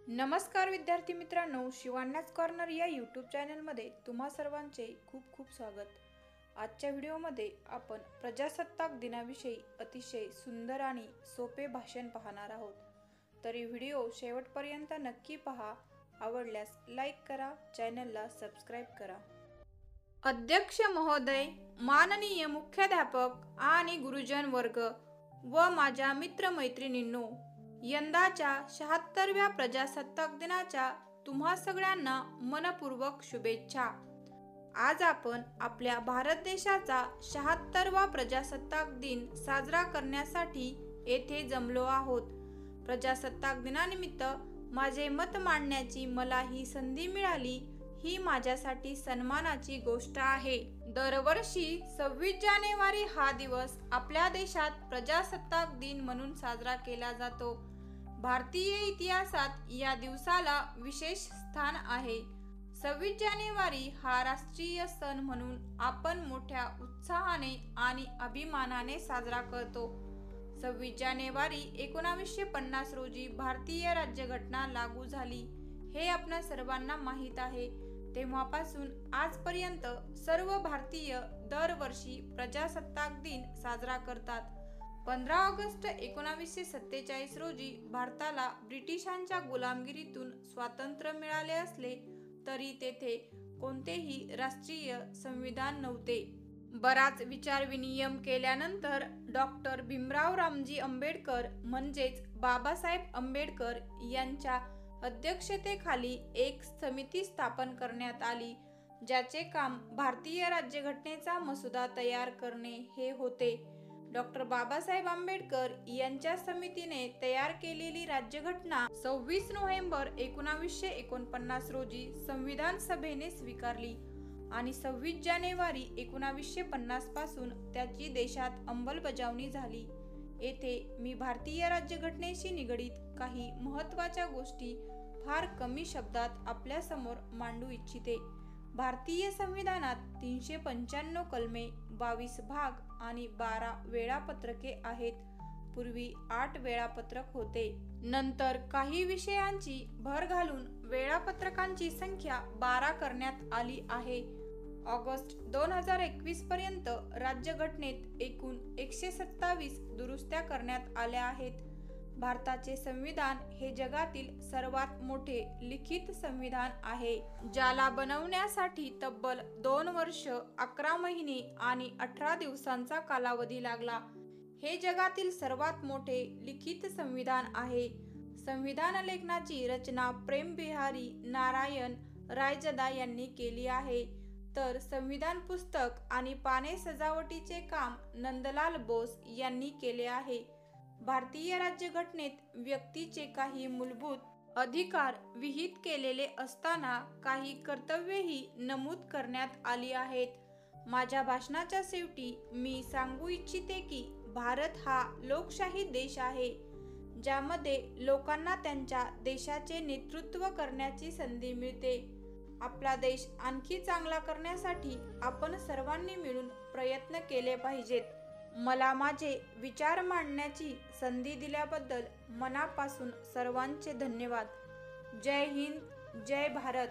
नमस्कार विद्यार्थी मित्रांनो, शिवान्यास कॉर्नर या यूट्यूब चॅनलमध्ये तुम्हा सर्वांचे खूप खूप स्वागत। आजच्या व्हिडिओमध्ये आपण प्रजासत्ताक दिनाविषयी अतिशय सुंदर आणि सोपे भाषण पाहणार आहोत। तरी व्हिडिओ शेवटपर्यंत नक्की पहा। आवडल्यास लाईक करा, चॅनलला सबस्क्राइब करा। अध्यक्ष महोदय, माननीय मुख्याध्यापक आणि गुरुजन वर्ग व माझ्या मित्रमैत्रिणींनो, यंदाच्या 76व्या प्रजासत्ताक दिनाच्या तुम्हा सगळ्यांना मनपूर्वक शुभेच्छा। आज आपण आपल्या भारत देशाचा 76वा प्रजासत्ताक दिन साजरा करण्यासाठी येथे जमलो आहोत। प्रजासत्ताक दिनानिमित्त माझे मत मांडण्याची मला ही संधी मिळाली, ही माझ्यासाठी सन्मानाची गोष्ट आहे। दरवर्षी 26 जानेवारी हा दिवस आपल्या देशात प्रजासत्ताक दिन म्हणून साजरा केला जातो। भारतीय इतिहासात या दिवसाला विशेष स्थान आहे। 26 जानेवारी हा राष्ट्रीय सण म्हणून आपण मोठ्या उत्साहाने आणि अभिमानाने साजरा करतो। 26 जानेवारी 1950 रोजी भारतीय राज्यघटना लागू झाली, हे आपणा सर्वांना माहीत आहे। तेव्हापासून आजपर्यंत सर्व भारतीय दरवर्षी प्रजासत्ताक दिन साजरा करतात। 15 ऑगस्ट 1947 रोजी भारताला ब्रिटिशांच्या गुलामगिरीतून स्वातंत्र्य मिळाले असले तरी तेथे कोणतेही राष्ट्रीय संविधान नव्हते। बराच विचारविनिमय केल्यानंतर डॉक्टर भीमराव रामजी आंबेडकर म्हणजेच बाबासाहेब आंबेडकर यांच्या अध्यक्षतेखाली एक समिती स्थापन करण्यात आली, ज्याचे काम भारतीय राज्यघटनेचा मसुदा तयार करणे हे होते। डॉक्टर बाबासाहेब आंबेडकर यांच्या समितीने तयार केलेली राज्यघटना 26 नोव्हेंबर 1949 रोजी संविधान सभेने स्वीकारली आणि 26 जानेवारी 1950 पासून त्याची देशात अंमलबजावणी झाली। येथे मी भारतीय राज्यघटनेशी निगडीत काही महत्त्वाच्या गोष्टी फार कमी शब्दात आपल्या समोर मांडू इच्छिते। भारतीय संविधानात 395 कलमे, 22 भाग आणि 12 वेळापत्रके आहेत। पूर्वी 8 वेळापत्रक होते। नंतर काही विषयांची भर घालून वेळापत्रकांची संख्या 12 करण्यात आली आहे। ऑगस्ट 2021 पर्यंत राज्यघटनेत एकूण 127 दुरुस्त्या करण्यात आल्या आहेत। भारताचे संविधान हे जगातील सर्वात मोठे लिखित संविधान आहे, ज्याला बनवण्यासाठी तब्बल 2 वर्ष, 11 महिने आणि 18 दिवसांचा कालावधी लागला। हे जगातील सर्वात मोठे लिखित संविधान आहे। संविधान लेखनाची रचना प्रेम बिहारी नारायण रायजादा यांनी केली आहे, तर संविधान पुस्तक आणि पाने सजावटीचे काम नंदलाल बोस यांनी केले आहे। भारतीय राज्यघटनेत व्यक्तीचे काही मूलभूत अधिकार विहित केलेले असताना काही कर्तव्येही नमूद करण्यात आली आहेत। माझ्या भाषणाच्या शेवटी मी सांगू इच्छिते की भारत हा लोकशाही देश आहे, ज्यामध्ये लोकांना त्यांच्या देशाचे नेतृत्व करण्याची संधी मिळते। आपला देश आणखी चांगला करण्यासाठी आपण सर्वांनी मिळून प्रयत्न केले पाहिजेत। मला माझे विचार मांडण्याची संधी दिल्याबद्दल मनापासून सर्वांचे धन्यवाद। जय हिंद, जय भारत।